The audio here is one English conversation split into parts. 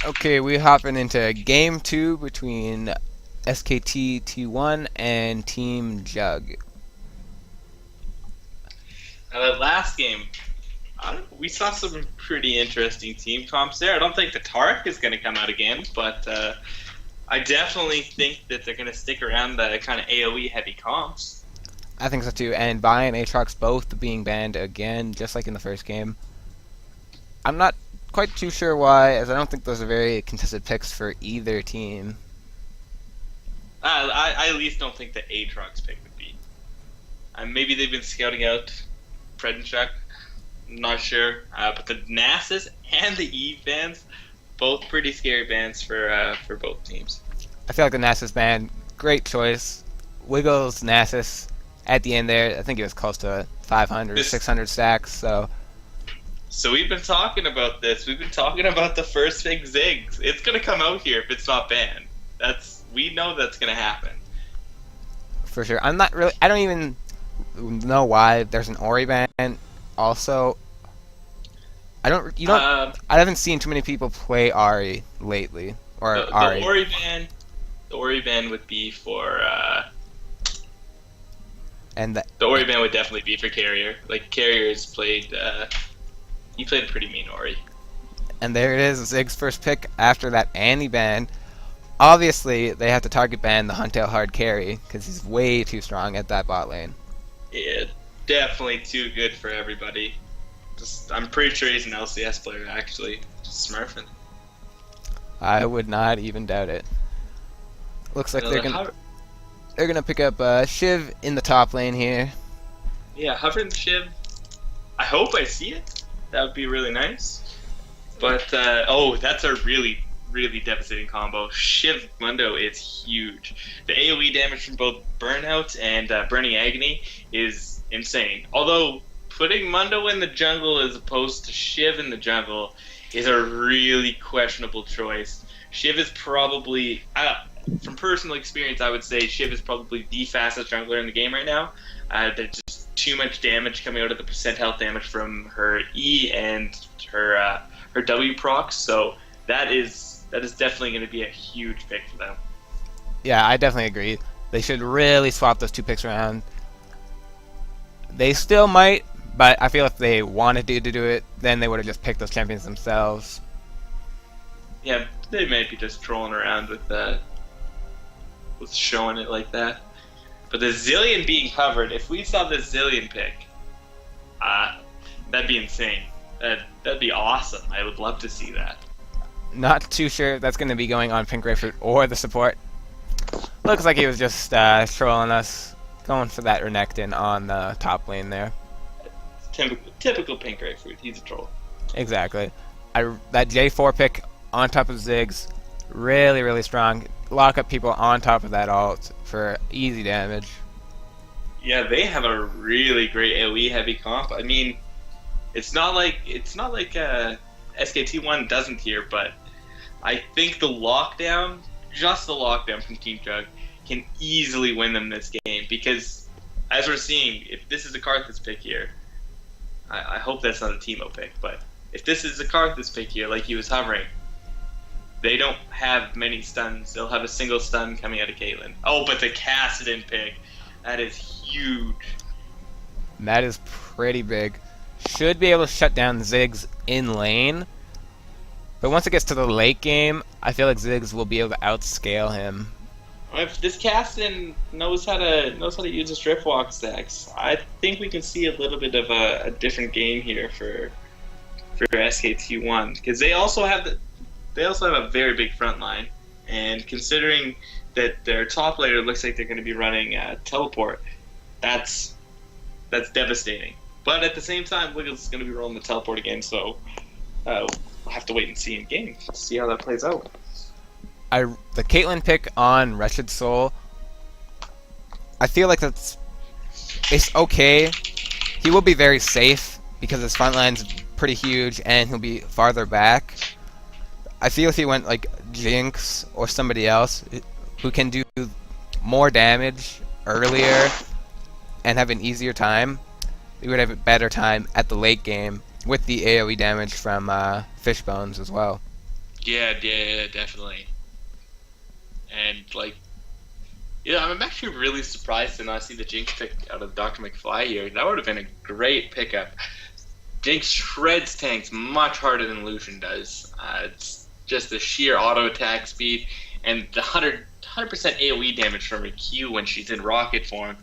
Okay, we're hopping into game 2 between SKT1 and Team JUG. Last game, we saw some pretty interesting team comps there. I don't think the Tark is going to come out again, but I definitely think that they're going to stick around the kind of AoE heavy comps. I think so too, and Bai and Aatrox both being banned again, just like in the first game. I'm not quite too sure why, as I don't think those are very contested picks for either team. I at least don't think the Aatrox pick would be. Maybe they've been scouting out Predenchuk. Not sure. But the Nasus and the Eve bans, both pretty scary bans for both teams. I feel like the Nasus ban, great choice. Wiggles Nasus at the end there. I think it was close to 500 or 600 stacks. So we've been talking about this. We've been talking about the first big Ziggs. It's gonna come out here if it's not banned. We know that's gonna happen. For sure. I don't even know why there's an Ori ban. Also, I haven't seen too many people play Ahri lately. Or Ahri. The Ori ban would be for and the Ori ban would definitely be for Carrier. Like Carrier's played he played a pretty mean Ori. And there it is, Zig's first pick after that Annie ban. Obviously, they have to target ban the Huntail hard carry because he's way too strong at that bot lane. Yeah, definitely too good for everybody. I'm pretty sure he's an LCS player actually, just smurfing. I would not even doubt it. Looks like they're gonna pick up Shiv in the top lane here. Yeah, hovering Shiv. I hope I see it. That would be really nice. But that's a really devastating combo. Shiv Mundo is huge. The AoE damage from both Burnout and Burning Agony is insane. Although putting Mundo in the jungle as opposed to Shiv in the jungle is a really questionable choice. Shiv is probably, from personal experience, I would say Shiv is probably the fastest jungler in the game right now. There's just too much damage coming out of the percent health damage from her E and her W procs, so that is definitely going to be a huge pick for them. Yeah, I definitely agree. They should really swap those two picks around. They still might, but I feel if they wanted to do it, then they would have just picked those champions themselves. Yeah, they might be just trolling around with showing it like that. But the Zillion being covered, if we saw the Zillion pick, that'd be insane. That'd be awesome. I would love to see that. Not too sure if that's going to be going on Pink Grapefruit or the support. Looks like he was just trolling us, going for that Renekton on the top lane there. Typical Pink Grapefruit. He's a troll. Exactly. That J4 pick on top of Ziggs, really strong. Lock up people on top of that ult for easy damage. Yeah, they have a really great AoE heavy comp. I mean, it's not like SKT1 doesn't here, but I think the lockdown, just the lockdown from Team Jug, can easily win them this game because, as we're seeing, if this is a Karthus pick here, I hope that's not a Teemo pick, but if this is a Karthus pick here, like he was hovering, they don't have many stuns. They'll have a single stun coming out of Caitlyn. Oh, but the Kassadin pick, that is huge. That is pretty big. Should be able to shut down Ziggs in lane. But once it gets to the late game, I feel like Ziggs will be able to outscale him. If this Kassadin knows how to use his Driftwalk stacks, I think we can see a little bit of a different game here for SKT1 because they also have a very big front line, and considering that their top laner looks like they're going to be running teleport, that's devastating. But at the same time, Wiggles is going to be rolling the teleport again, so we'll have to wait and see in game to see how that plays out. The Caitlyn pick on Wretched Soul, I feel like it's okay. He will be very safe because his front line's pretty huge and he'll be farther back. I feel if he went like Jinx or somebody else who can do more damage earlier and have an easier time, we would have a better time at the late game with the AoE damage from Fishbones as well. Yeah, definitely. And like, yeah, I'm actually really surprised to not see the Jinx pick out of Dr. McFly here. That would have been a great pickup. Jinx shreds tanks much harder than Lucian does. It's just the sheer auto attack speed and the 100% AoE damage from her Q when she's in rocket form.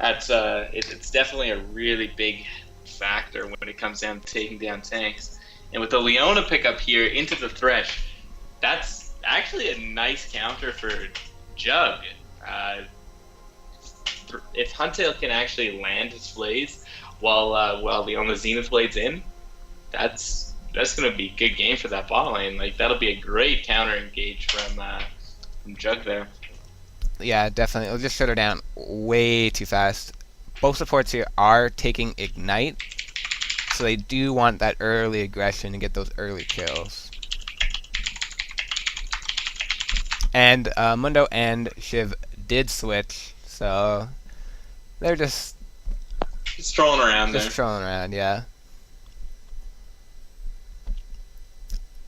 That's it's definitely a really big factor when it comes down to taking down tanks. And with the Leona pickup here into the Thresh, that's actually a nice counter for Jug. If Huntail can actually land his Blaze while Leona Zenith Blade's in, that's gonna be a good game for that bot lane. Like that'll be a great counter engage from Jug there. Yeah, definitely. It'll just shut her down way too fast. Both supports here are taking Ignite, so they do want that early aggression and get those early kills. And Mundo and Shiv did switch, so they're just strolling around there. Just strolling around, yeah.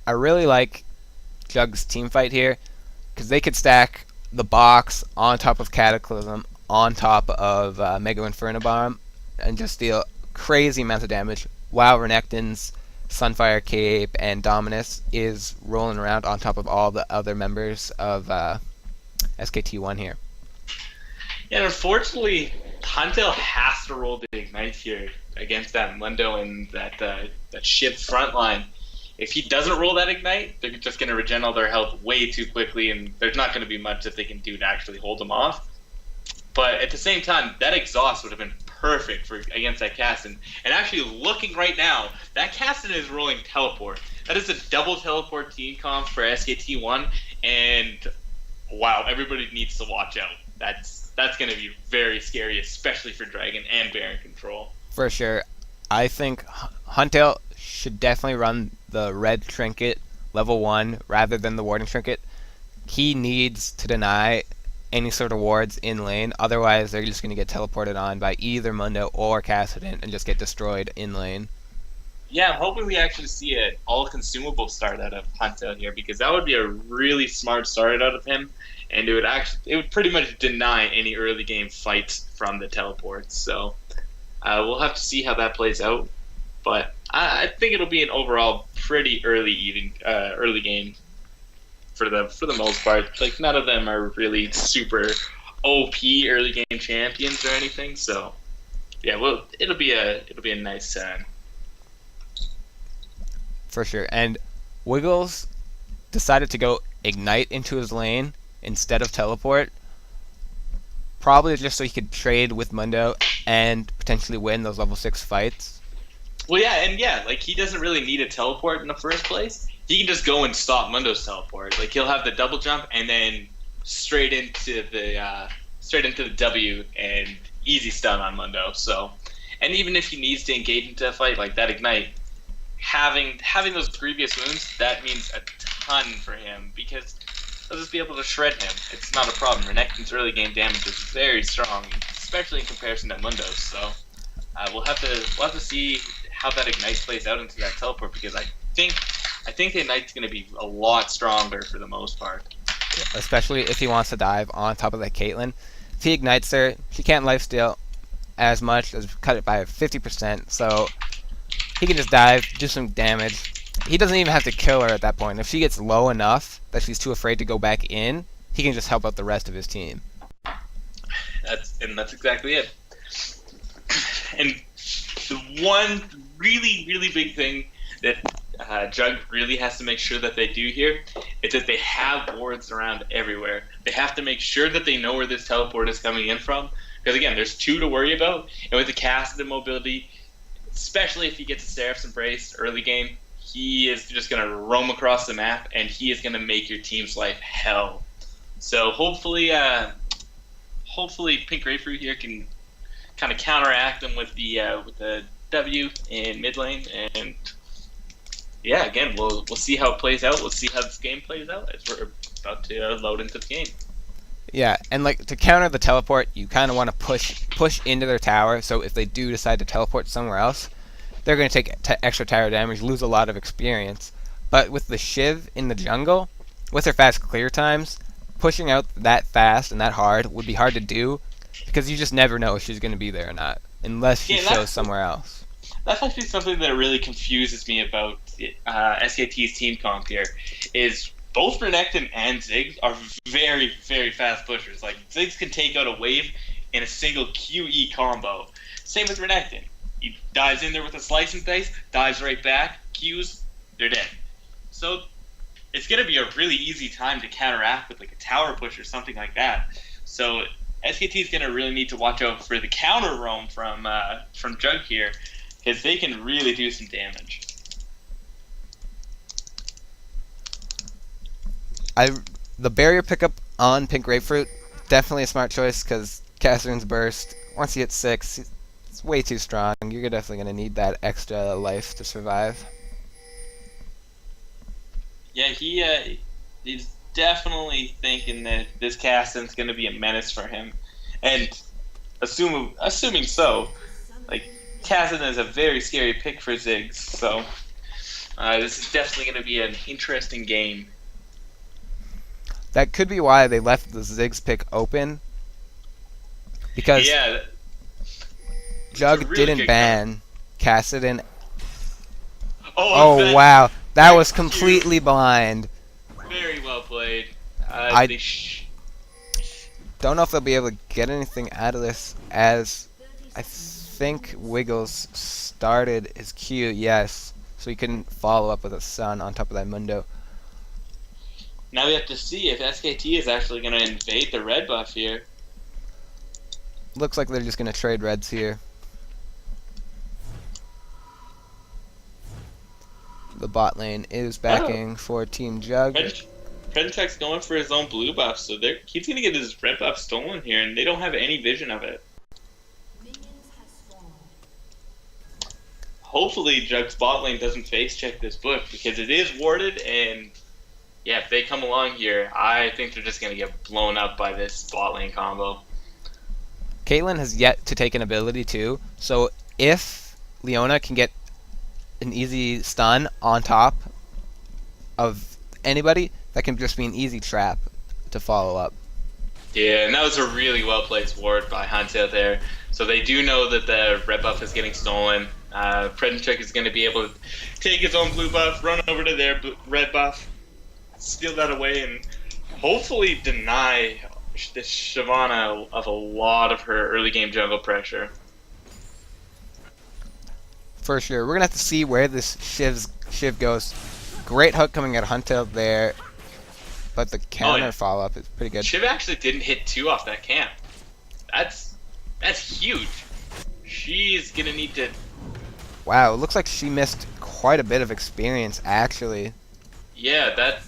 I really like Jug's team fight here, because they could stack the box on top of Cataclysm, on top of Mega Inferno Bomb, and just deal crazy amounts of damage, while Renekton's Sunfire Cape and Dominus is rolling around on top of all the other members of SKT1 here. Yeah, and unfortunately, Huntail has to roll the Ignite here against that Mundo and that Shiv front line. If he doesn't roll that Ignite, they're just going to regen all their health way too quickly, and there's not going to be much that they can do to actually hold them off. But at the same time, that exhaust would have been perfect for against that Caston. And actually, looking right now, that Caston is rolling Teleport. That is a double Teleport team comp for SKT1, and wow, everybody needs to watch out. That's going to be very scary, especially for Dragon and Baron control. For sure. I think Huntail should definitely run the red trinket level 1 rather than the warding trinket. He needs to deny any sort of wards in lane, otherwise they're just going to get teleported on by either Mundo or Cassidon and just get destroyed in lane. Yeah, I'm hoping we actually see an all-consumable start out of Huntail here, because that would be a really smart start out of him, and it would pretty much deny any early game fights from the teleports. So we'll have to see how that plays out, but I think it'll be an overall pretty early game for the most part. Like none of them are really super OP early game champions or anything. So yeah, well, it'll be a nice For sure. And Wiggles decided to go Ignite into his lane instead of teleport, probably just so he could trade with Mundo and potentially win those level 6 fights. Well, yeah, like he doesn't really need a teleport in the first place. He can just go and stop Mundo's teleport. Like he'll have the double jump and then straight into the W and easy stun on Mundo. So, and even if he needs to engage into a fight like that Ignite, having those previous wounds, that means a ton for him, because he'll just be able to shred him. It's not a problem. Renekton's early game damage is very strong, especially in comparison to Mundo's. So we'll have to see how that Ignite plays out into that teleport, because I think the Ignite's going to be a lot stronger for the most part. Especially if he wants to dive on top of that Caitlyn. If he ignites her, she can't lifesteal as much, as cut it by 50%, so he can just dive, do some damage. He doesn't even have to kill her at that point. If she gets low enough that she's too afraid to go back in, he can just help out the rest of his team. That's exactly it. And the one really, really big thing that Jug really has to make sure that they do here is that they have wards around everywhere. They have to make sure that they know where this teleport is coming in from, because again, there's 2 to worry about, and with the cast and mobility, especially if he gets a Seraph's Embrace early game, he is just going to roam across the map, and he is going to make your team's life hell. So hopefully Pink Grapefruit here can kind of counteract them with the W in mid lane, and yeah, again, we'll see how it plays out. We'll see how this game plays out as we're about to load into the game. Yeah, and like to counter the teleport, you kind of want to push into their tower, so if they do decide to teleport somewhere else, they're going to take extra tower damage, lose a lot of experience. But with the Shiv in the jungle, with her fast clear times, pushing out that fast and that hard would be hard to do because you just never know if she's going to be there or not unless she shows somewhere else. That's actually something that really confuses me about SKT's team comp here. Is both Renekton and Ziggs are very, very fast pushers. Like, Ziggs can take out a wave in a single QE combo. Same with Renekton. He dives in there with a slice and dice, dives right back, Qs, they're dead. So it's going to be a really easy time to counteract with like a tower push or something like that. So SKT is going to really need to watch out for the counter roam from JUG here, because they can really do some damage. The barrier pickup on Pink Grapefruit, definitely a smart choice because Catherine's burst, once you hit 6, it's way too strong. You're definitely going to need that extra life to survive. Yeah, he's definitely thinking that this Cassian's going to be a menace for him. And assuming so, like, Cassian is a very scary pick for Ziggs, so this is definitely going to be an interesting game. That could be why they left the Ziggs pick open, because JUG really didn't ban Cassian. Oh wow, that was completely blind. Very well played. I don't know if they'll be able to get anything out of this, as I think Wiggles started his Q, yes, so he couldn't follow up with a Sun on top of that Mundo. Now we have to see if SKT is actually going to invade the red buff here. Looks like they're just going to trade reds here. The bot lane is backing for Team JUG. Predentech's going for his own blue buff, so he's going to get his red buff stolen here, and they don't have any vision of it. Hopefully JUG's bot lane doesn't face check this book, because it is warded, and yeah, if they come along here, I think they're just going to get blown up by this bot lane combo. Caitlyn has yet to take an ability too, so if Leona can get an easy stun on top of anybody, that can just be an easy trap to follow up. Yeah, and that was a really well-placed ward by Huntail there. So they do know that the red buff is getting stolen. Predentech is going to be able to take his own blue buff, run over to their red buff, steal that away, and hopefully deny this Shyvana of a lot of her early game jungle pressure. For sure. We're going to have to see where this Shiv goes. Great hook coming out of Huntail there, but the counter follow-up is pretty good. Shiv actually didn't hit 2 off that camp. That's huge. She's going to need to... Wow, it looks like she missed quite a bit of experience, actually. Yeah, that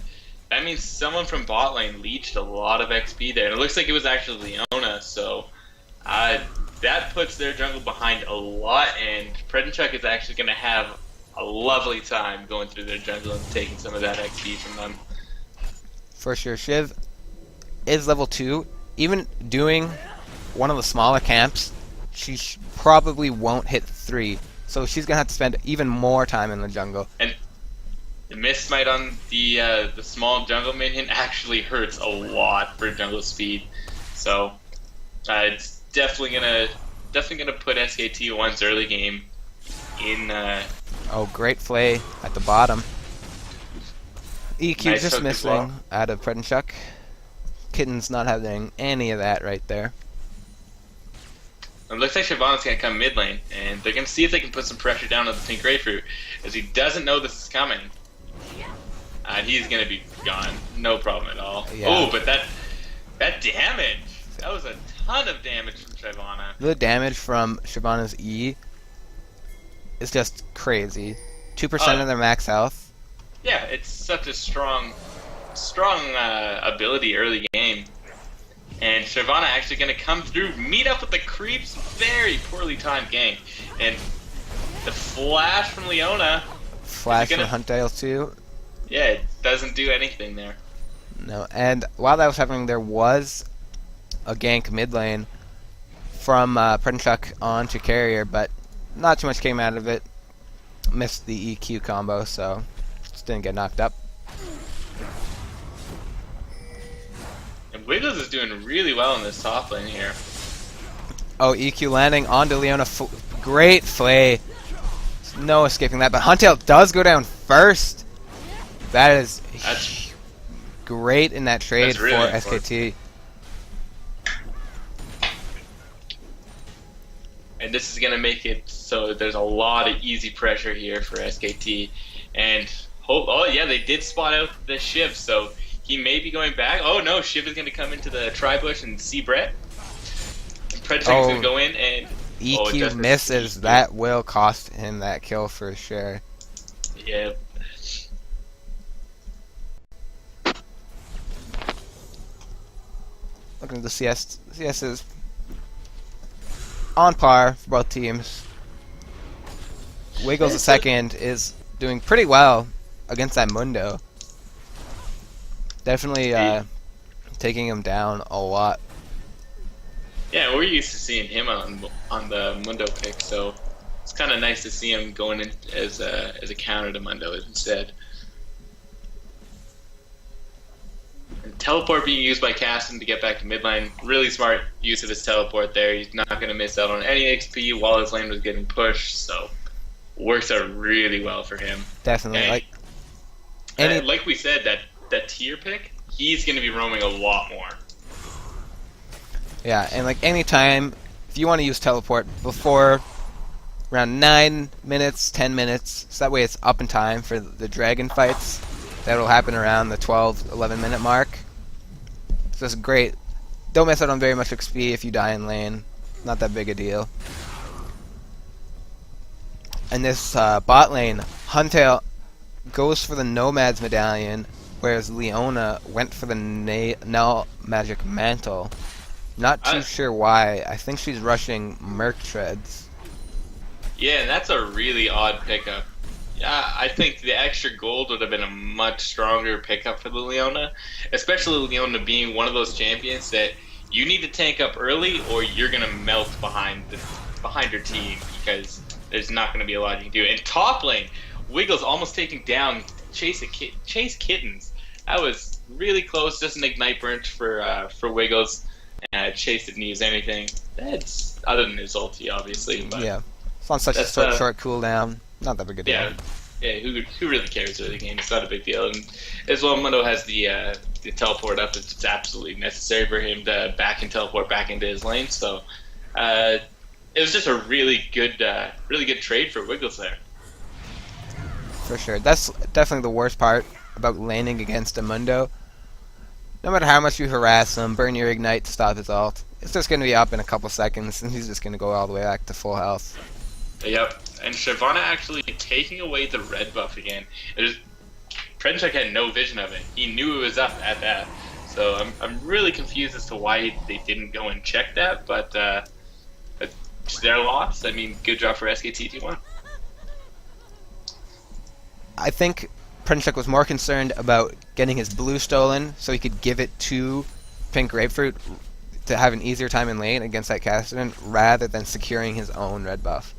means someone from bot lane leached a lot of XP there. And it looks like it was actually Leona, so that puts their jungle behind a lot, and Predentech is actually going to have a lovely time going through their jungle and taking some of that XP from them. For sure. Shiv is level 2. Even doing one of the smaller camps, she probably won't hit 3. So she's going to have to spend even more time in the jungle. And the miss smite on the small jungle minion actually hurts a lot for jungle speed. So it's definitely gonna put SKT1's early game in. Oh, great play at the bottom. EQ nice just missing well. out of Predentech. Kitten's not having any of that right there. It looks like Shyvana's going to come mid lane, and they're going to see if they can put some pressure down on the Pink Grapefruit, as he doesn't know this is coming. He's going to be gone. No problem at all. Yeah. Oh, but that damage! That was a ton of damage from Shyvana. The damage from Shyvana's E is just crazy. 2% of their max health. Yeah, it's such a strong ability early game. And Shyvana actually going to come through, meet up with the creeps, very poorly timed gank. And the flash from Leona. Flash from Huntail too. Yeah, it doesn't do anything there. No, and while that was happening, there was a gank mid lane from Predentech onto carrier, but not too much came out of it. Missed the EQ combo, so Just didn't get knocked up. And Wiggles is doing really well in this top lane here. Oh, EQ landing onto Leona. Great flay. No escaping that. But Huntail does go down first. That's great in that trade for SKT. And this is going to make it so there's a lot of easy pressure here for SKT. And, oh yeah, they did spot out the Shiv, so he may be going back. Oh no, Shiv is going to come into the tri-bush and see Brett. Predator's going to go in and... EQ misses. That will cost him that kill for sure. Yeah. Looking at the CS. CS is on par for both teams. Wiggles the second is doing pretty well against that Mundo. Definitely taking him down a lot. Yeah, we're used to seeing him on the Mundo pick, so it's kind of nice to see him going in as a counter to Mundo instead. And teleport being used by Caston to get back to midline, really smart use of his teleport there. He's not going to miss out on any XP while his lane was getting pushed, so works out really well for him. Definitely. And like we said, that tier pick, he's going to be roaming a lot more. Yeah, and like anytime, if you want to use teleport before around 9 minutes, 10 minutes, so that way it's up in time for the dragon fights. That'll happen around the 12, 11 minute mark. So it's great. Don't miss out on very much XP if you die in lane. Not that big a deal. And this bot lane, Huntail goes for the Nomad's Medallion, whereas Leona went for the Null Magic Mantle. Not too sure why. I think she's rushing Merc Treads. Yeah, and that's a really odd pickup. Yeah, I think the extra gold would have been a much stronger pickup for the Leona, especially Leona being one of those champions that you need to tank up early or you're going to melt behind your team because there's not going to be a lot you can do. And top lane, Wiggles almost taking down Chase Kittens. That was really close, just an Ignite Burnt for Wiggles. Chase didn't use anything. That's other than his ulti, obviously. But yeah, it's on such a short cooldown. Not that big a deal. Yeah. Who really cares about the game? It's not a big deal. And as well, Mundo has the teleport up. It's absolutely necessary for him to teleport back into his lane. So it was just a really good trade for Wiggles there. For sure. That's definitely the worst part about laning against a Mundo. No matter how much you harass him, burn your Ignite to stop his ult, it's just going to be up in a couple seconds, and he's just going to go all the way back to full health. Yep, and Shyvana actually taking away the red buff again. Predchuk had no vision of it. He knew it was up at that. So I'm really confused as to why they didn't go and check that, but it's their loss. I mean, good job for SKT1. I think Predchuk was more concerned about getting his blue stolen so he could give it to Pink Grapefruit to have an easier time in lane against that Cassidy rather than securing his own red buff.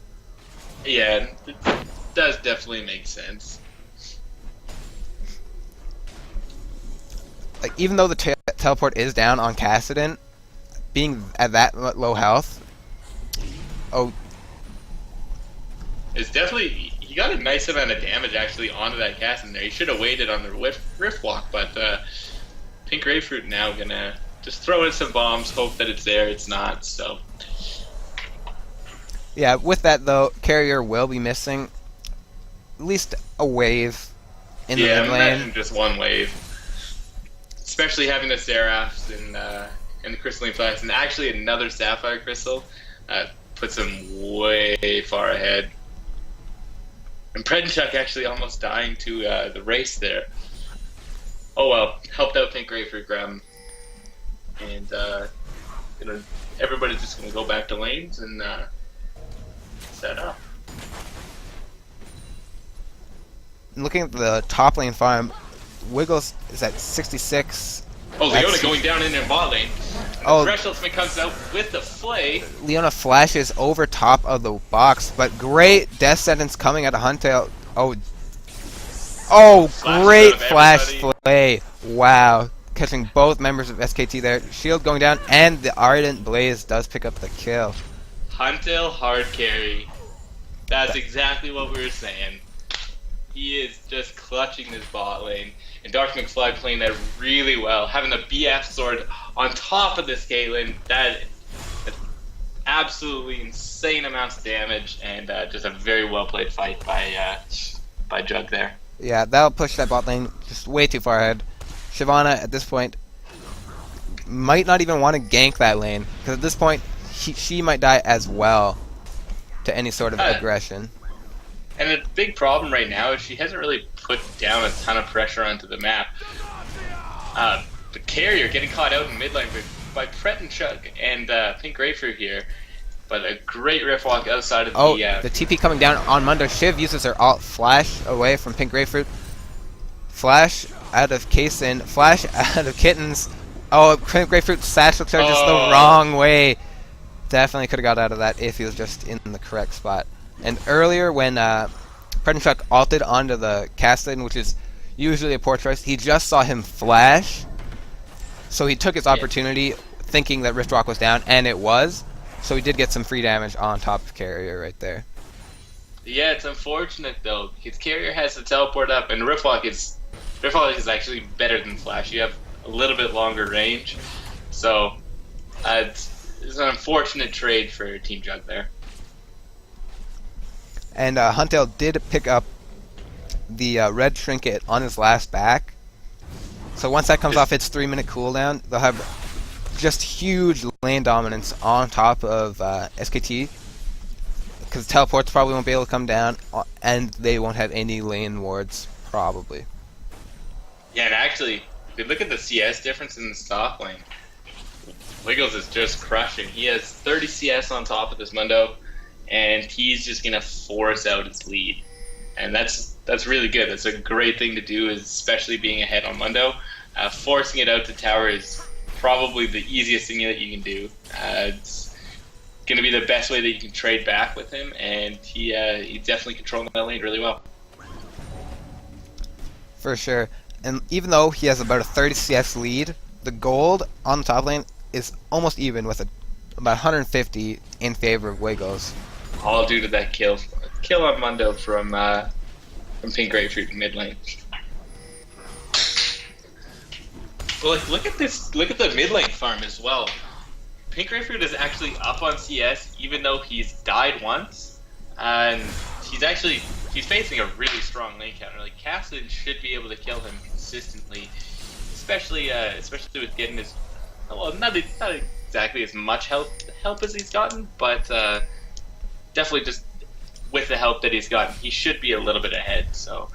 Yeah, it does definitely make sense. Like, even though the teleport is down on Cassidy, being at that low health, it's definitely, he got a nice amount of damage actually onto that Cassidy there. He should have waited on the Rift Walk, but Pink Grapefruit now gonna just throw in some bombs, hope that it's there. It's not, so. Yeah, with that though, Carrier will be missing at least a wave in the mid lane. Imagine just one wave. Especially having the Seraphs and the Crystalline Flags, and actually another Sapphire Crystal puts him way far ahead. And Predchuk actually almost dying to the race there. Oh well, helped out Pink Grapefruit grab him. And everybody's just gonna go back to lanes and set up. Looking at the top lane farm, Wiggles is at 66. Oh, Leona going down in their bot lane. And the Thresholdsman comes out with the flay. Leona flashes over top of the box, but great death sentence coming out of Huntail. Oh, Oh, Flashes great out of flash everybody. play. Wow. Catching both members of SKT there. Shield going down, and the Ardent Blaze does pick up the kill. Huntail hard carry. That's exactly what we were saying. He is just clutching this bot lane. And Dark McFly playing that really well. Having the BF sword on top of this Caitlyn, that's absolutely insane amounts of damage, and just a very well played fight by JUG there. Yeah, that'll push that bot lane just way too far ahead. Shyvana, at this point, might not even want to gank that lane, because at this point, she might die as well to any sort of aggression. And a big problem right now is she hasn't really put down a ton of pressure onto the map. The carrier getting caught out in mid lane by Pret and Chug and Pink Grapefruit here. But a great riff walk outside of the TP coming down on Mundo. Shiv uses her alt flash away from Pink Grapefruit. Flash out of Kason. Flash out of Kittens. Oh, Pink Grapefruit satchel charge just the wrong way. Definitely could have got out of that if he was just in the correct spot. And earlier when Pret and Chug alted onto the cast lane, which is usually a poor choice, he just saw him flash. So he took his opportunity thinking that Rift Walk was down, and it was. So he did get some free damage on top of Carrier right there. Yeah, it's unfortunate though, because Carrier has to teleport up, and Rift Walk is actually better than Flash. You have a little bit longer range, so it's an unfortunate trade for Team JUG there. And Huntail did pick up the red trinket on his last back. So once that comes off its 3-minute cooldown, they'll have just huge lane dominance on top of SKT, because teleports probably won't be able to come down, and they won't have any lane wards probably. Yeah, and actually, if you look at the CS difference in the top lane, Wiggles is just crushing. He has 30 CS on top of this Mundo, and he's just gonna force out his lead, and that's really good. That's a great thing to do, especially being ahead on Mundo. Forcing it out to tower is probably the easiest thing that you can do. It's going to be the best way that you can trade back with him, and he's definitely controlling that lane really well. For sure. And even though he has about a 30 CS lead, the gold on the top lane is almost even with about 150 in favor of Wiggles. All due to that kill on Mundo from Pink Grapefruit in mid lane. Well, look at this. Look at the mid lane farm as well. Pink Grapefruit is actually up on CS, even though he's died once, and he's facing a really strong lane counter. Like Cassid should be able to kill him consistently, especially with getting his not exactly as much help as he's gotten, but definitely just with the help that he's gotten, he should be a little bit ahead. So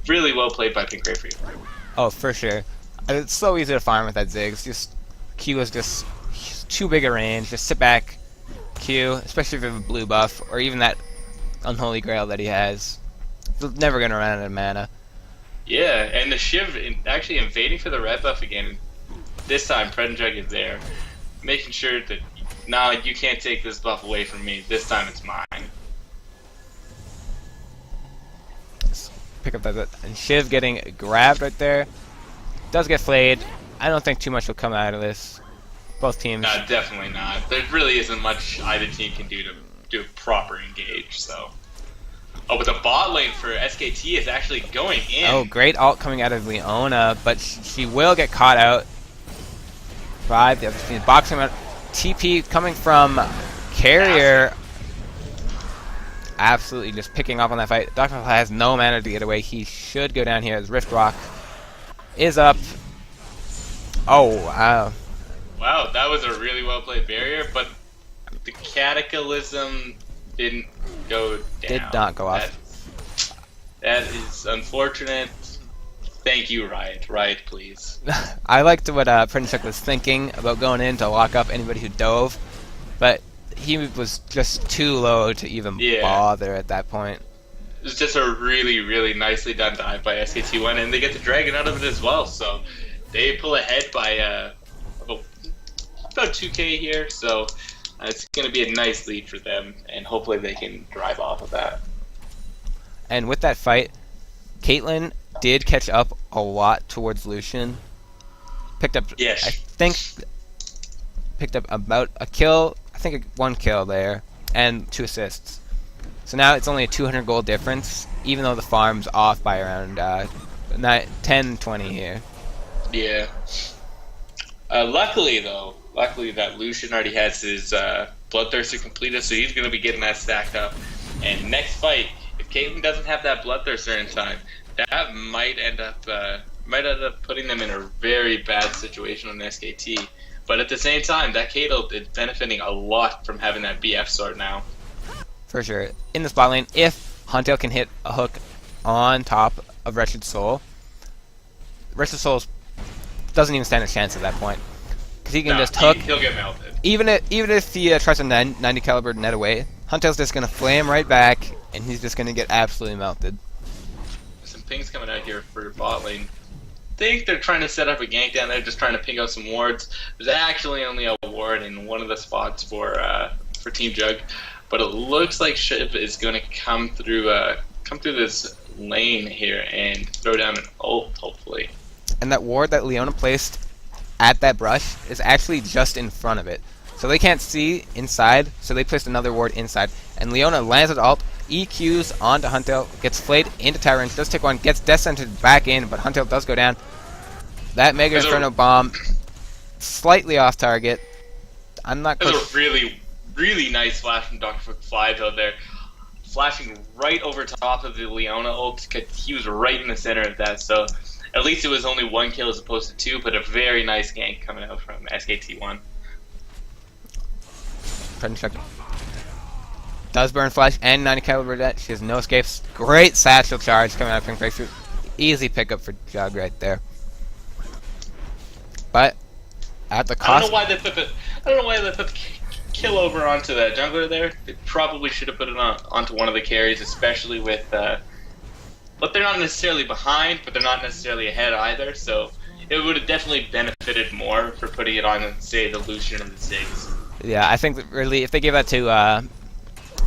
really well played by Pink Grapefruit. Oh, for sure. It's so easy to farm with that Ziggs. Just Q is just too big a range. Just sit back, Q, especially if you have a blue buff, or even that Unholy Grail that he has. He's never going to run out of mana. Yeah, and the Shiv actually invading for the red buff again. This time, Pret and Chug is there, making sure that, nah, you can't take this buff away from me. This time it's mine. Let's pick up that. And Shiv getting grabbed right there. Does get flayed. I don't think too much will come out of this. Both teams. No, definitely not. There really isn't much either team can do to do a proper engage, so. Oh, but the bot lane for SKT is actually going in. Oh, great ult coming out of Leona, but she will get caught out by the other team. Boxing out. TP coming from Carrier. Absolutely just picking up on that fight. Dr. has no mana to get away. He should go down here as Rift Rock is up. Oh, wow. Wow, that was a really well played barrier, but the Cataclysm didn't go down. Did not go off. That is unfortunate. Thank you, Riot. Riot, please. I liked what Prince was thinking about going in to lock up anybody who dove, but he was just too low to even bother at that point. It was just a really, really nicely done dive by SKT1, and they get the dragon out of it as well, so they pull ahead by about 2k here, so it's going to be a nice lead for them, and hopefully they can drive off of that. And with that fight, Caitlyn did catch up a lot towards Lucian. Picked up, Yes. I think, picked up about a kill. I think 1 kill there, and 2 assists. So now it's only a 200 gold difference, even though the farm's off by around 10, 20 here. Yeah. Luckily that Lucian already has his Bloodthirster completed, so he's going to be getting that stacked up. And next fight, if Caitlyn doesn't have that Bloodthirster in time, that might end up putting them in a very bad situation on SKT. But at the same time, that Caitlyn is benefiting a lot from having that BF sword now. For sure. In this bot lane, if Huntail can hit a hook on top of Wretched Soul doesn't even stand a chance at that point. Because he can just hook. He'll get melted. Even if he tries to 90 caliber net away, Huntail's just going to flame right back, and he's just going to get absolutely melted. Some pings coming out here for bot lane. I think they're trying to set up a gank down there, just trying to ping out some wards. There's actually only a ward in one of the spots for Team Jug, but it looks like Shiv is going to come through this lane here and throw down an ult, hopefully. And that ward that Leona placed at that brush is actually just in front of it. So they can't see inside, so they placed another ward inside. And Leona lands at ult, EQs onto Huntail, gets flayed into tower range, does take 1, gets death centered back in, but Huntail does go down. That Mega Inferno bomb, slightly off target. I'm not quite. There's a really, really nice flash from Dr. Fly out there. Flashing right over top of the Leona ult, because he was right in the center of that, so at least it was only 1 kill as opposed to 2, but a very nice gank coming out from SKT1. Check. Does burn flash and 90 caliber net. She has no escapes. Great satchel charge coming out of Pink Breakthrough. Easy pickup for Jug right there. But at the cost. I don't know why they put the kill over onto the jungler there. They probably should have put it onto one of the carries, especially with. But they're not necessarily behind, but they're not necessarily ahead either. So it would have definitely benefited more for putting it on, say, the Lucian and the Ziggs. Yeah, I think that really, if they give that to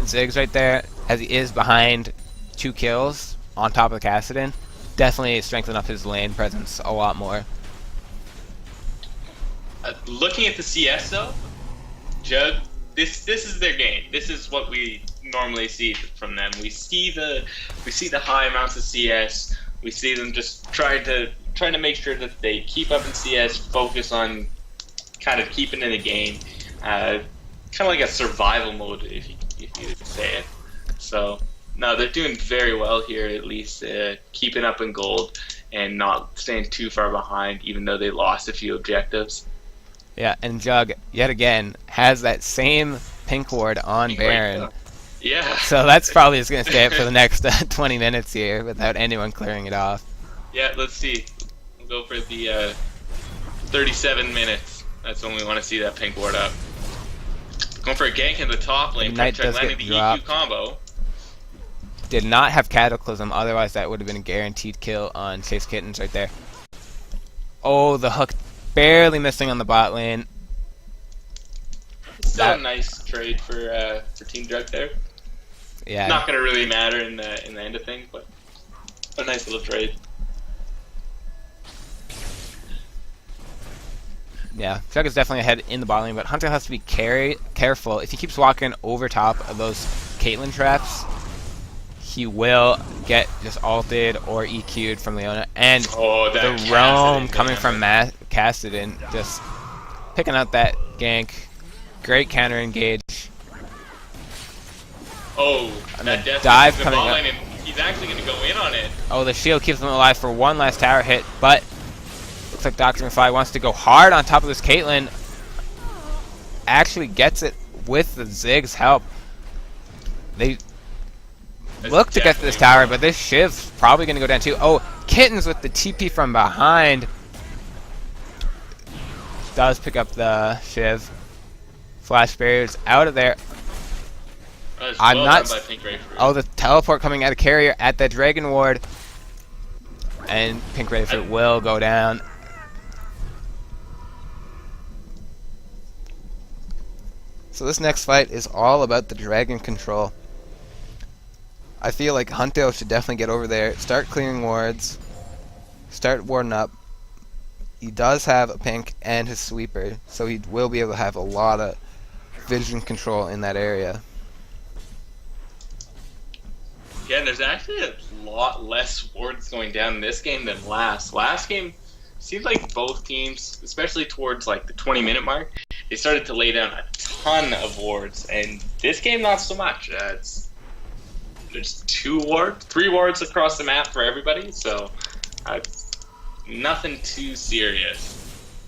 Ziggs right there, as he is behind 2 kills on top of Kassadin, definitely strengthen up his lane presence a lot more. Looking at the CS though, Jug, this is their game. This is what we normally see from them. We see the high amounts of CS. We see them just trying to make sure that they keep up in CS, focus on kind of keeping in the game, kind of like a survival mode, if you say it. So no, they're doing very well here, at least keeping up in gold and not staying too far behind, even though they lost a few objectives. Yeah, and Jug, yet again, has that same pink ward on Baron. Yeah. So that's probably just going to stay up for the next 20 minutes here without anyone clearing it off. Yeah, let's see. We'll go for the 37 minutes. That's when we want to see that pink ward up. Going for a gank in the top lane. Knight does landing get the EQ combo. Did not have Cataclysm, otherwise that would have been a guaranteed kill on Chase Kittens right there. Oh, the hook barely missing on the bot lane. Still a nice trade for Team Jug there. Yeah. Not going to really matter in the end of things, but a nice little trade. Yeah, Jug is definitely ahead in the bot lane, but Hunter has to be careful. If he keeps walking over top of those Caitlyn traps, he will get just ulted or EQ'd from Leona. And the roam coming from Kassadin, just picking out that gank. Great counter engage. Oh, and that death dive the coming ball up. lane, and he's actually going to go in on it. Oh, the shield keeps him alive for one last tower hit, but looks like Dr. Fly wants to go hard on top of this Caitlyn. Actually gets it with the Ziggs' help. They look to get to this tower, but this Shiv's probably going to go down too. Oh, Kittens with the TP from behind. Does pick up the Shiv. Flash barriers out of there. I'm not. Oh, the teleport coming out of carrier at that Dragon Ward. And Pink Grapefruit will go down. So this next fight is all about the dragon control. I feel like Huntail should definitely get over there, start clearing wards, Start warding up. He does have a pink and his sweeper, so he will be able to have a lot of vision control in that area. Yeah, and there's actually a lot less wards going down in this game than last. Last game, seemed like both teams, especially towards like the 20-minute mark, they started to lay down a ton of wards, and this game not so much. There's 3 wards across the map for everybody, so nothing too serious.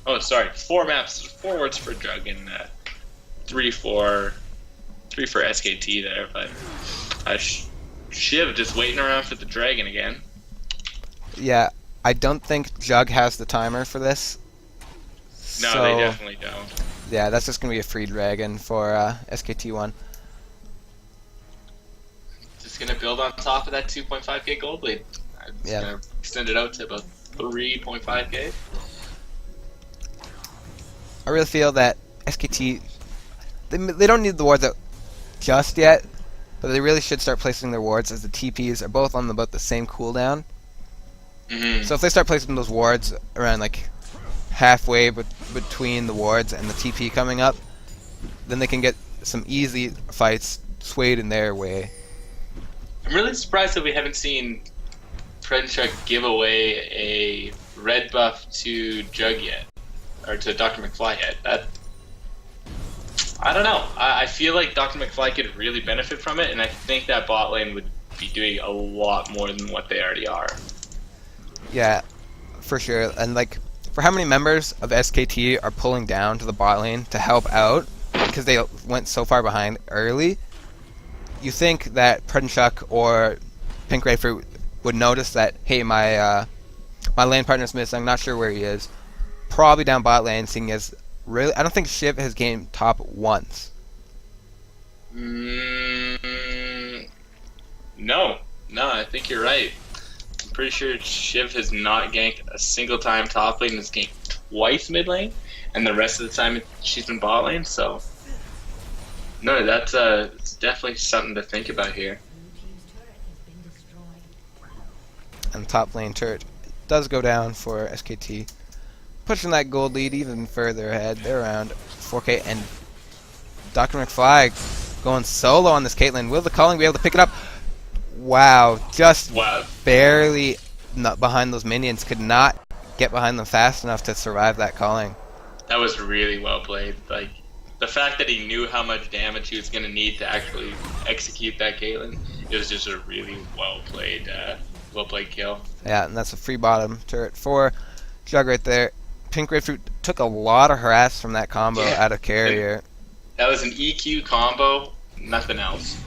Oh, sorry, 4 wards for JUG and 3 for SKT there, but Shiv just waiting around for the dragon again. Yeah, I don't think JUG has the timer for this. No, so, they definitely don't. Yeah, that's just going to be a free dragon for SKT1. Just going to build on top of that 2.5k gold lead. I'm just going to extend it out to about 3.5k. I really feel that SKT, they don't need the wards out just yet, but they really should start placing their wards as the TPs are both on about the same cooldown. So if they start placing those wards around like halfway between the wards and the TP coming up, then they can get some easy fights swayed in their way. I'm really surprised that we haven't seen Predchuk give away a red buff to JUG yet, or to Dr. McFly yet. I don't know. I feel like Dr. McFly could really benefit from it, and I think that bot lane would be doing a lot more than what they already are. Yeah, for sure. And like, for how many members of SKT are pulling down to the bot lane to help out because they went so far behind early, you think that Predchuk or Pink Grapefruit would notice that, hey, my lane partner's missing, I'm not sure where he is. Probably down bot lane, seeing as really, I don't think Shiv has gamed top once. No, I think you're right. I'm pretty sure Shiv has not ganked a single time top lane, has ganked twice mid lane, and the rest of the time she's been bot lane, so no, that's it's definitely something to think about here. And top lane turret does go down for SKT, pushing that gold lead even further ahead. They're around 4k, and Dr. McFly going solo on this Caitlyn. Will the calling be able to pick it up? Wow, just barely not behind those minions. Could not get behind them fast enough to survive that calling. That was really well played. Like, the fact that he knew how much damage he was going to need to actually execute that Caitlyn, it was just a really well played kill. Yeah, and that's a free bottom turret for JUG right there. Pink Grapefruit took a lot of harass from that combo out of carrier. That was an EQ combo, nothing else.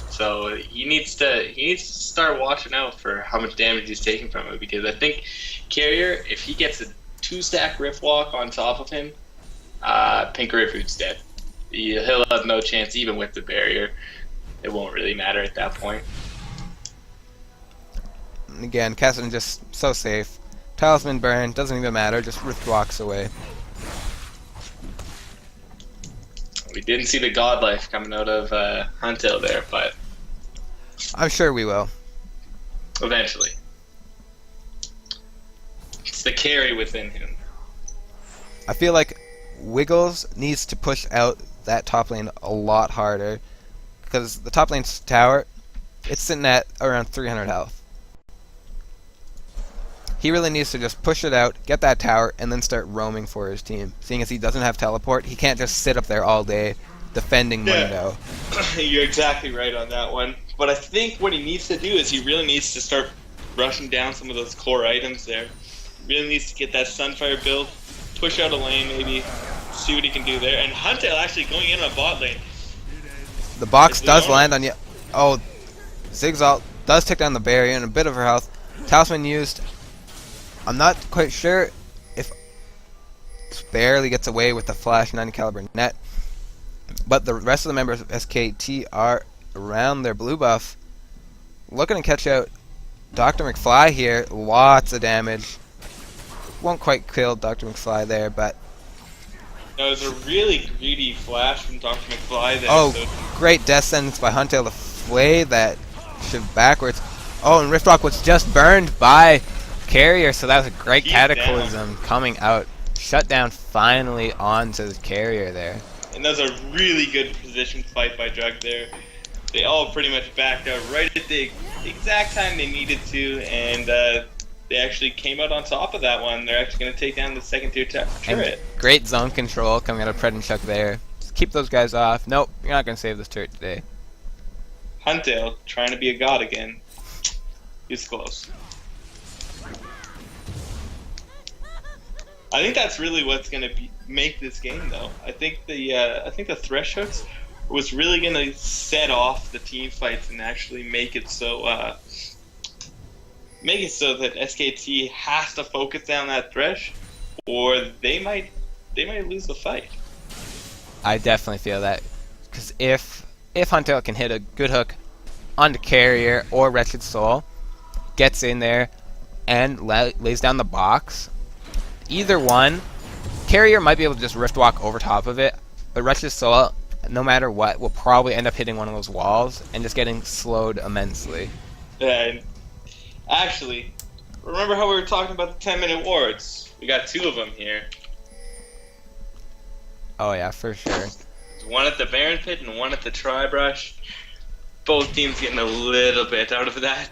So he needs to start watching out for how much damage he's taking from it, because I think carrier, if he gets a 2-stack Rift Walk on top of him, Pink Grapefruit's dead. He'll have no chance even with the barrier. It won't really matter at that point. And again, Cassidy just so safe. Talisman burn, doesn't even matter, just Rift Walks away. We didn't see the Godlife coming out of Untitled there, but I'm sure we will. Eventually. It's the carry within him. I feel like Wiggles needs to push out that top lane a lot harder, because the top lane's tower, it's sitting at around 300 health. He really needs to just push it out, get that tower, and then start roaming for his team. Seeing as he doesn't have teleport, he can't just sit up there all day defending Mundo. You're exactly right on that one. But I think what he needs to do is he really needs to start rushing down some of those core items there. He really needs to get that Sunfire build, push out a lane maybe, see what he can do there. And Huntail actually going in on bot lane. The box does land on you. Oh, Zigzalt does take down the barrier and a bit of her health. Talisman used. I'm not quite sure if barely gets away with the flash 90 caliber net, but the rest of the members of SKT are around their blue buff, looking to catch out Dr. McFly here. Lots of damage. Won't quite kill Dr. McFly there, but That was a really greedy flash from Dr. McFly there. oh, so great death sentence by Huntail to flay that Shiv backwards. Oh, and Riftwalk was just burned by carrier, so that was a great He's cataclysm coming out. Shut down finally onto the carrier there. And that was a really good position fight by Jug there. They all pretty much backed out right at the exact time they needed to, and they actually came out on top of that one. They're actually going to take down the second tier turret. And great zone control coming out of Pred and Chuck there. Just keep those guys off. Nope, you're not going to save this turret today. Huntdale trying to be a god again. He's close. I think that's really what's going to make this game, though. I think the thresh hooks was really going to set off the team fights and actually make it so that SKT has to focus down that thresh, or they might lose the fight. I definitely feel that, because if Huntdale can hit a good hook onto carrier or Wretched Soul, gets in there and lays down the box, either one, carrier might be able to just rift walk over top of it, but Wretched Soul, no matter what, will probably end up hitting one of those walls and just getting slowed immensely. And actually, remember how we were talking about the 10-minute wards? We got 2 of them here. Oh yeah, for sure. One at the Baron Pit and one at the Tri-Brush. Both teams getting a little bit out of that.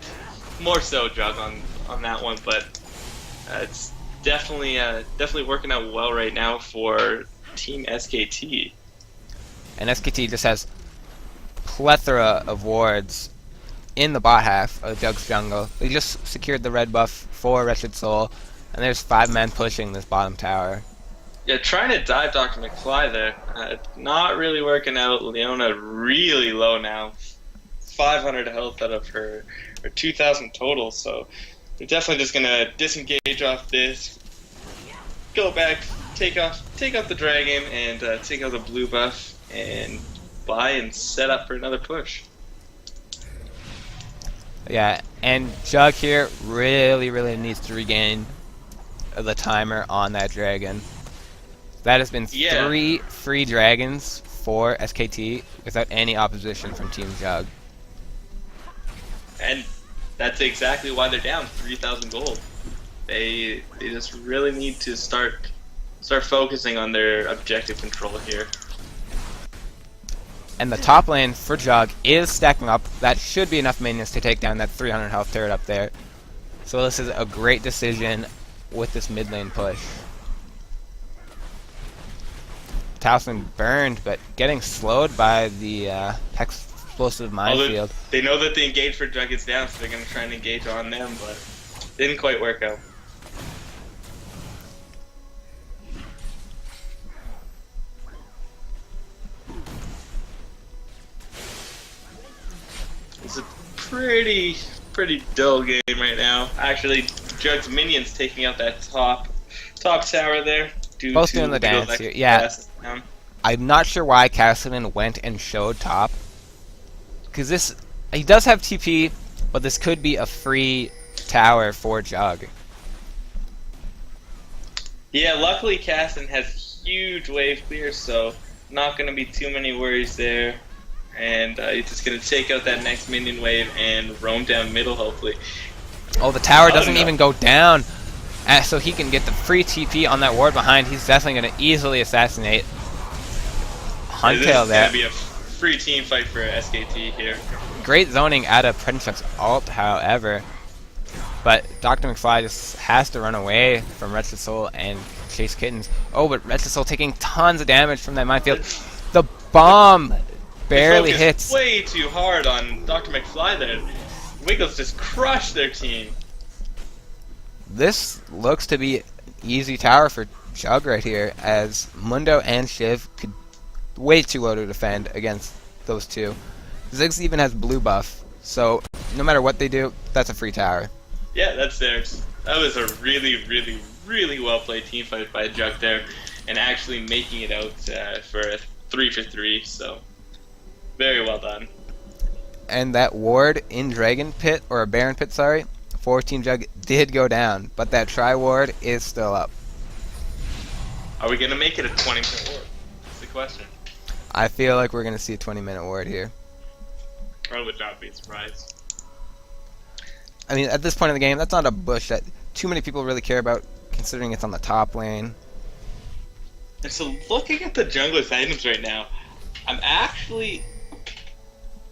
More so Jug on that one, but it's definitely working out well right now for Team SKT. And SKT just has plethora of wards in the bot half of Jug's jungle. They just secured the red buff for Wretched Soul, and there's 5 men pushing this bottom tower. Yeah, trying to dive Dr. McFly there. Not really working out. Leona really low now. 500 health out of her 2,000 total, so they're definitely just going to disengage off this. Go back, take off the dragon, and take out the blue buff, and buy and set up for another push. Yeah, and Jug here really needs to regain the timer on that dragon. That has been 3 free dragons for SKT without any opposition from Team Jug. And that's exactly why they're down 3,000 gold. They just really need to start focusing on their objective control here. And the top lane for Jug is stacking up. That should be enough minions to take down that 300 health turret up there. So this is a great decision with this mid lane push. Towson burned, but getting slowed by the explosive minefield. They know that the engage for Jug is down, so they're going to try and engage on them, but didn't quite work out. It's a pretty dull game right now. Actually, Jug's minions taking out that top tower there. Both doing the dance here. Yeah. I'm not sure why Castleman went and showed top. Because he does have TP, but this could be a free tower for Jug. Yeah, luckily Caston has huge wave clear, so not going to be too many worries there. And he's just going to take out that next minion wave and roam down middle, hopefully. Oh, the tower doesn't even go down. So he can get the free TP on that ward behind. He's definitely going to easily assassinate Huntdale there. This is going to be a free team fight for SKT here. Great zoning out of Predinchuk's ult, however. But Dr. McFly just has to run away from Wretched Soul and chase Kittens. Oh, but Wretched Soul taking tons of damage from that minefield. The bomb barely hits. Way too hard on Dr. McFly there. Wiggles just crushed their team. This looks to be easy tower for Jug right here, as Mundo and Shiv could way too low to defend against those two. Ziggs even has blue buff, so no matter what they do, that's a free tower. Yeah, that's theirs. That was a really well played team fight by Jug there, and actually making it out for a 3-for-3. So very well done. And that ward in Dragon Pit, or a Baron Pit, sorry, for Team Jug did go down, but that Tri ward is still up. Are we gonna make it a 20-minute ward? That's the question. I feel like we're gonna see a 20-minute ward here. I would not be surprised. I mean, at this point in the game, that's not a bush that too many people really care about, considering it's on the top lane. And so looking at the jungler's items right now, I'm actually...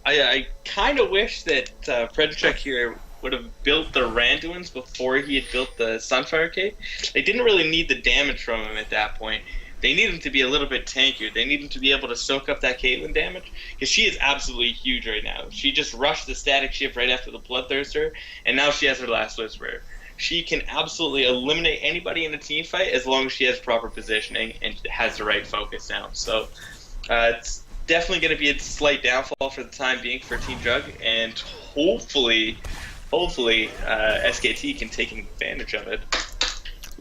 I kind of wish that Frederick here would have built the Randuins before he had built the Sunfire Cape. They didn't really need the damage from him at that point. They need him to be a little bit tankier. They need him to be able to soak up that Caitlyn damage, because she is absolutely huge right now. She just rushed the Static Shift right after the Bloodthirster, and now she has her Last Whisper. She can absolutely eliminate anybody in a team fight as long as she has proper positioning and has the right focus now. So it's definitely going to be a slight downfall for the time being for Team Jug, and hopefully SKT can take advantage of it.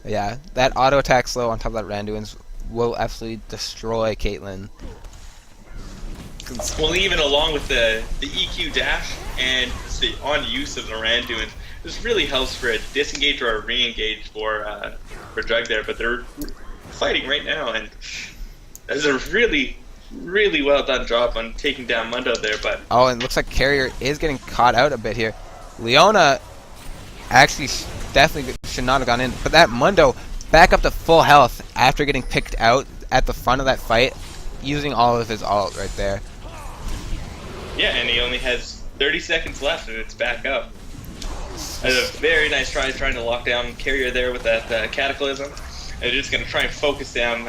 Yeah, that auto attack slow on top of that Randuin's will absolutely destroy Caitlyn. Well, even along with the EQ dash and the on use of the Randuin, this really helps for a disengage or a re-engage for Jug there. But they're fighting right now, and that's a really well done job on taking down Mundo there. But oh, and it looks like Carrier is getting caught out a bit here. Leona actually definitely should not have gone in, but that Mundo back up to full health after getting picked out at the front of that fight, using all of his ult right there. Yeah, and he only has 30 seconds left, and it's back up. That's a very nice try trying to lock down Carrier there with that Cataclysm. And they're just going to try and focus down.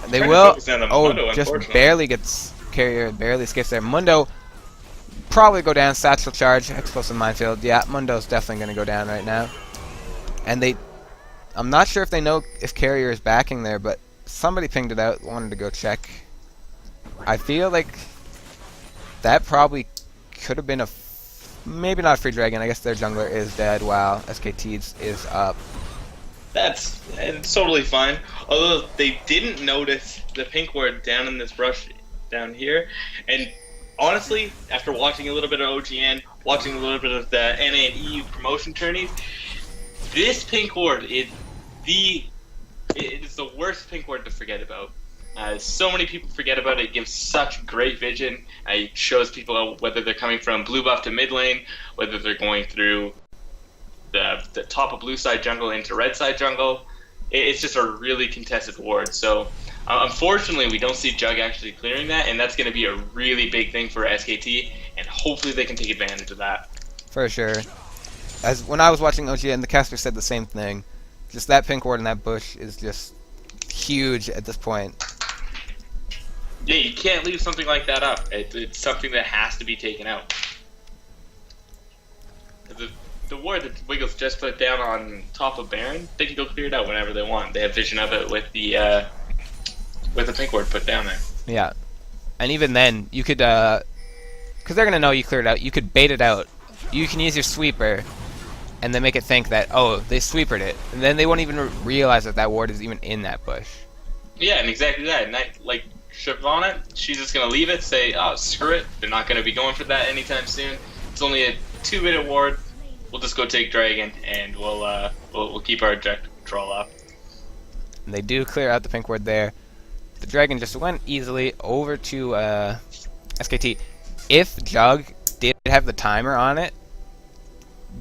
They will. Mundo, just barely gets Carrier, barely escapes there. Mundo probably go down. Satchel charge, explosive minefield. Yeah, Mundo's definitely going to go down right now. And I'm not sure if they know if Carrier is backing there, but somebody pinged it out, wanted to go check. I feel like that probably could have been maybe not a free dragon. I guess their jungler is dead while SKT's is up. It's totally fine. Although they didn't notice the pink ward down in this brush down here. And honestly, after watching a little bit of OGN, watching a little bit of the NA and EU promotion tourneys, this pink ward is the worst pink ward to forget about. So many people forget about it. It gives such great vision. It shows people whether they're coming from blue buff to mid lane, whether they're going through the top of blue side jungle into red side jungle. It's just a really contested ward. So unfortunately, we don't see Jug actually clearing that, and that's going to be a really big thing for SKT, and hopefully they can take advantage of that. For sure. As when I was watching OGN, the caster said the same thing. Just that pink ward in that bush is just huge at this point. Yeah, you can't leave something like that up. It's something that has to be taken out. The ward that Wiggles just put down on top of Baron, they can go clear it out whenever they want. They have vision of it with the pink ward put down there. Yeah, and even then, you could, because they're gonna know you cleared it out. You could bait it out. You can use your sweeper, and then make it think that they sweepered it, and then they won't even realize that ward is even in that bush. Yeah, and exactly that. And like Shyvana, she's just gonna leave it, say, "Oh, screw it. They're not gonna be going for that anytime soon. It's only a 2-minute ward. We'll just go take Dragon, and we'll keep our objective control up." And they do clear out the pink ward there. The Dragon just went easily over to SKT. If Jug did have the timer on it,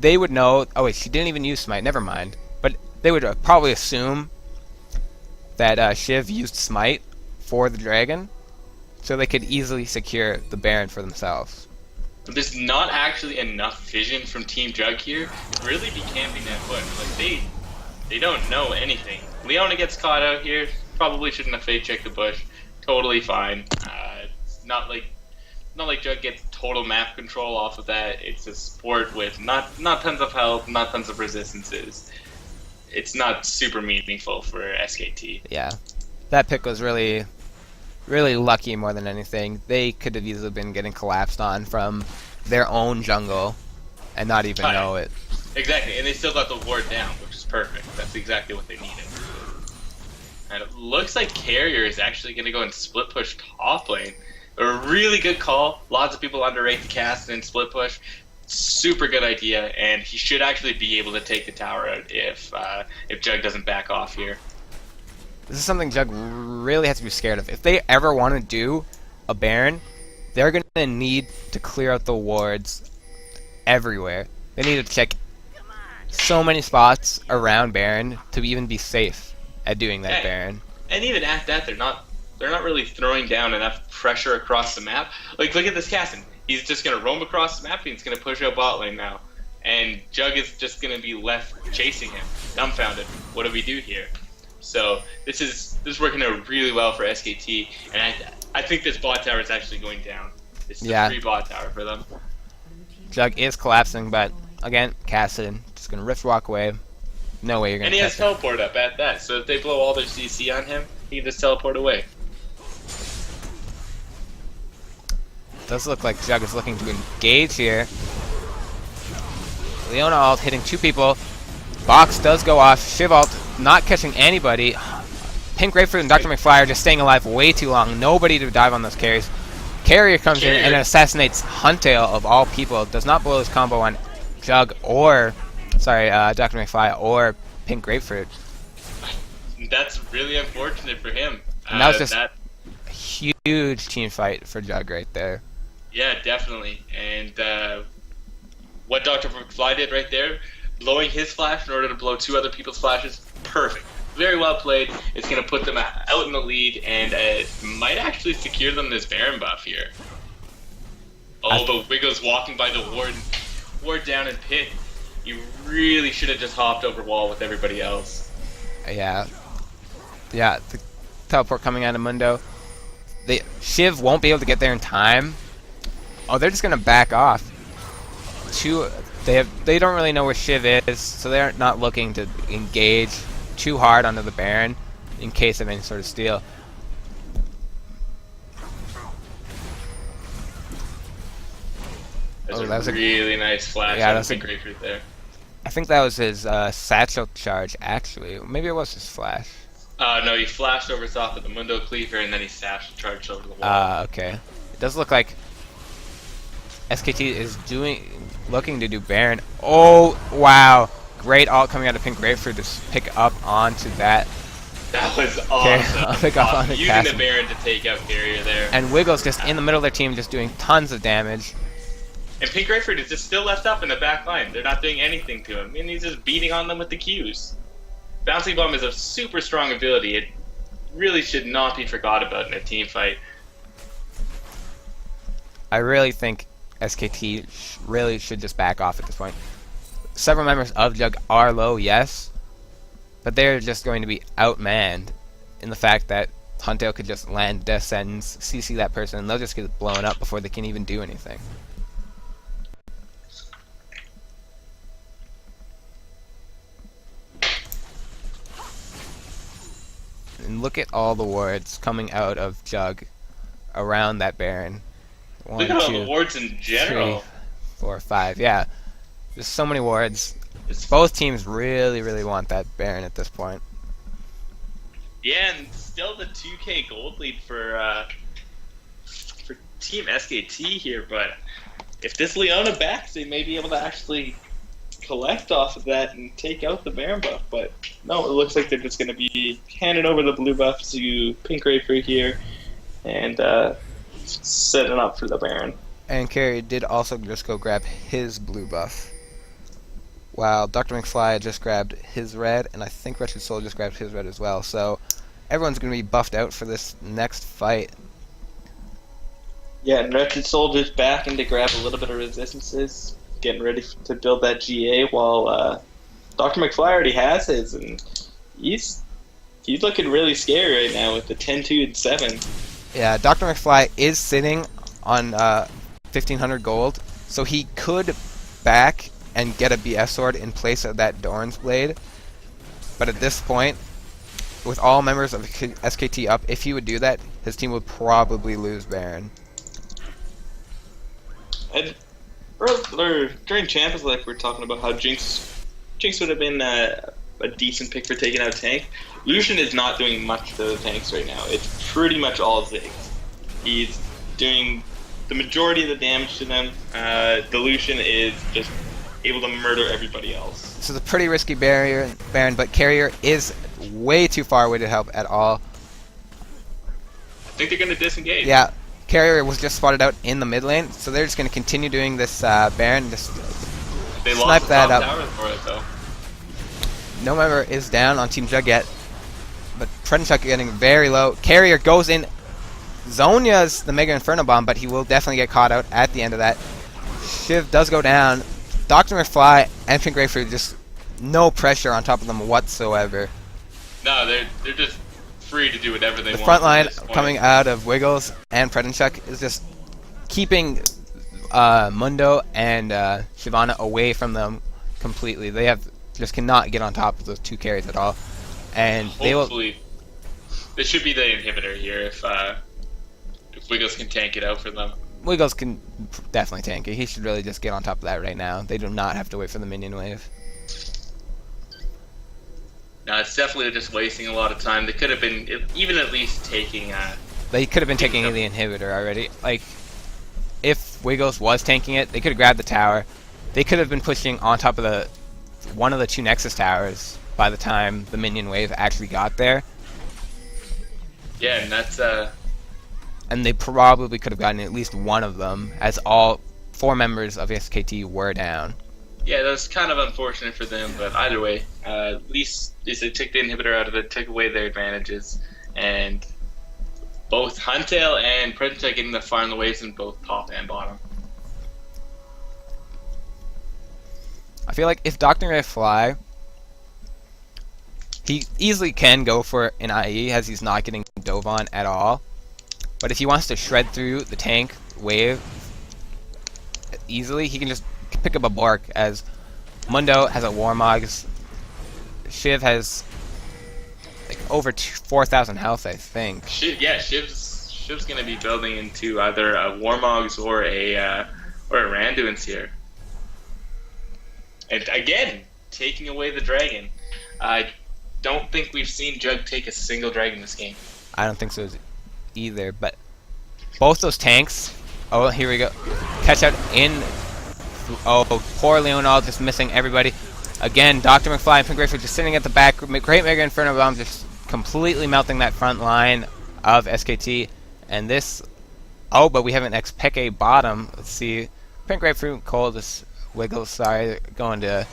they would know. Oh wait, she didn't even use Smite. Never mind. But they would probably assume that Shiv used Smite for the Dragon, so they could easily secure the Baron for themselves. There's not actually enough vision from Team Jug here to really be camping that bush. Like they don't know anything. Leona gets caught out here. Probably shouldn't have fake checked the bush. Totally fine. It's not like Jug gets total map control off of that. It's a sport with not tons of health, not tons of resistances. It's not super meaningful for SKT. Yeah, that pick was really lucky more than anything. They could have easily been getting collapsed on from their own jungle and not even know it. Exactly, and they still got the ward down, which is perfect. That's exactly what they needed. And it looks like Carrier is actually going to go and split push top lane. A really good call. Lots of people underrate the cast and split push. Super good idea, and he should actually be able to take the tower out if Jug doesn't back off here. This is something Jug really has to be scared of. If they ever want to do a Baron, they're going to need to clear out the wards everywhere. They need to check so many spots around Baron to even be safe at doing that Yeah. Baron. And even at that, they're not really throwing down enough pressure across the map. Like, look at this Cassin. He's just gonna roam across the map and he's gonna push out bot lane now. And Jug is just gonna be left chasing him, dumbfounded. What do we do here? So this is working out really well for SKT, and I think this bot tower is actually going down. This is a free bot tower for them. Jug is collapsing, but again, Cassidon just gonna rift walk away. No way you're gonna. And he has teleport up at that, so if they blow all their CC on him, he can just teleport away. Does look like Jug is looking to engage here. Leona ult hitting 2 people. Box does go off. Shiv ult not catching anybody. Pink Grapefruit and Dr. McFly are just staying alive way too long. Nobody to dive on those carries. Carrier comes in and assassinates Huntail of all people. Does not blow his combo on Jug or, Dr. McFly or Pink Grapefruit. That's really unfortunate for him. And that was just a huge team fight for Jug right there. Yeah, definitely. And what Dr. McFly did right there, blowing his flash in order to blow 2 other people's flashes, perfect. Very well played. It's going to put them out in the lead, and it might actually secure them this Baron buff here. Oh, but Wiggles walking by the ward down in pit. You really should have just hopped over wall with everybody else. Yeah, the teleport coming out of Mundo. Shiv won't be able to get there in time. Oh, they're just going to back off. They don't really know where Shiv is, so they're not looking to engage too hard onto the Baron in case of any sort of steal. That's a really nice flash. Yeah, that's a great right there. I think that was his satchel charge, actually. Maybe it was his flash. No, he flashed over top of the Mundo Cleaver and then he satchel charged over the wall. Okay. It does look like SKT is looking to do Baron. Oh, wow. Great ult coming out of Pink Grapefruit to pick up onto that. That was awesome. Pick up on the Using the Baron to take out Carrier there. And Wiggles just in the middle of their team just doing tons of damage. And Pink Grapefruit is just still left up in the back line. They're not doing anything to him. And he's just beating on them with the Qs. Bouncing Bomb is a super strong ability. It really should not be forgot about in a team fight. I really think SKT really should just back off at this point. Several members of JUG are low, yes, but they're just going to be outmanned in the fact that Huntail could just land death sentence, CC that person, and they'll just get blown up before they can even do anything. And look at all the wards coming out of JUG around that Baron. Look at all the wards in general. 3, 4, 5, yeah. There's so many wards. Both teams really, really want that Baron at this point. Yeah, and still the 2k gold lead for Team SKT here, but if this Leona backs, they may be able to actually collect off of that and take out the Baron buff, but no, it looks like they're just going to be handing over the blue buff to Pink Grapefruit here, and setting up for the Baron. And Carrier did also just go grab his blue buff, while Dr. McFly just grabbed his red, and I think Wretched Soul just grabbed his red as well. So everyone's going to be buffed out for this next fight. Yeah, and Wretched Soul just back in to grab a little bit of resistances, getting ready to build that GA, while Dr. McFly already has his, and he's looking really scary right now with the 10-2 and 7. Yeah, Dr. McFly is sitting on 1,500 gold, so he could back and get a BS sword in place of that Doran's Blade. But at this point, with all members of SKT up, if he would do that, his team would probably lose Baron. And during Champions, like we're talking about how Jinx would have been a decent pick for taking out tank. Lucian is not doing much to the tanks right now. It's pretty much all Ziggs. He's doing the majority of the damage to them. The Lucian is just able to murder everybody else. This is a pretty risky Baron, but Carrier is way too far away to help at all. I think they're going to disengage. Yeah, Carrier was just spotted out in the mid lane, so they're just going to continue doing this Baron. Just they snipe lost that the up. top tower for it, though. No member is down on Team Jug yet, but Predenchuk getting very low. Carrier goes in, Zonya's the Mega Inferno Bomb, but he will definitely get caught out at the end of that. Shiv does go down. Dr. McFly and Pink Grapefruit, just no pressure on top of them whatsoever. No, they're just free to do whatever they want. The front line at this point. coming out of Wiggles and Predenchuk is just keeping Mundo and Shyvana away from them completely. They just cannot get on top of those two carries at all. And hopefully, this should be the inhibitor here if Wiggles can tank it out for them. Wiggles can definitely tank it. He should really just get on top of that right now. They do not have to wait for the minion wave. No, it's definitely just wasting a lot of time. They could have been even at least taking. They could have been taking the inhibitor already. Like, if Wiggles was tanking it, they could have grabbed the tower. They could have been pushing on top of one of the two Nexus towers by the time the minion wave actually got there. Yeah, and that's And they probably could have gotten at least one of them, as all 4 members of SKT were down. Yeah, that's kind of unfortunate for them, but either way, at least they took the inhibitor out of it, took away their advantages, and both Huntail and Predator getting the final waves in both top and bottom. I feel like if Dr. McFly, he easily can go for an IE, as he's not getting dove on at all. But if he wants to shred through the tank wave easily, he can just pick up a Bork, as Mundo has a Warmogs. Shiv has like over 4,000 health, I think. Shiv's gonna be building into either a Warmogs or a Randuin's here. And again, taking away the dragon. I don't think we've seen Jug take a single dragon this game. I don't think so either, but both those tanks. Oh, here we go. Catch out in. Oh, poor Leonal just missing everybody. Again, Dr. McFly and Pink Grapefruit just sitting at the back. Great Mega Inferno Bomb just completely melting that front line of SKT. And this. Oh, but we have an Xpeke bottom. Let's see. Pink Grapefruit, Cole, just Wiggles. Sorry, going to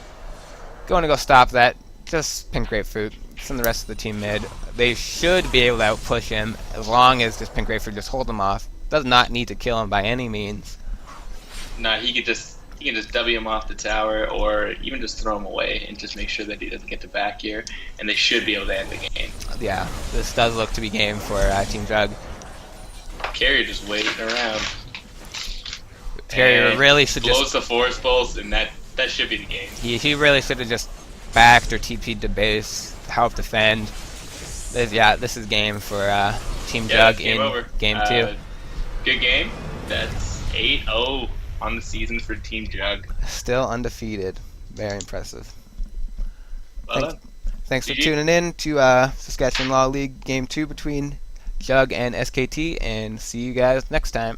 go stop that. Just Pink Grapefruit. And the rest of the team mid. They should be able to outpush him as long as this Pink Grapefruit just hold him off. Does not need to kill him by any means. Nah, he can just W him off the tower, or even just throw him away and just make sure that he doesn't get to back here, and they should be able to end the game. Yeah, this does look to be game for Team Jug. Carrier just waiting around. Carrier and really should blows just the force pulse, and that should be the game. He really should have just backed or TP'd to base, help defend. This is game for Team Jug in over. game 2. Good game. That's 8-0 on the season for Team Jug. Still undefeated. Very impressive. Well done. Thanks for GG. tuning in to Saskatchewan Law League Game 2 between Jug and SKT, and see you guys next time.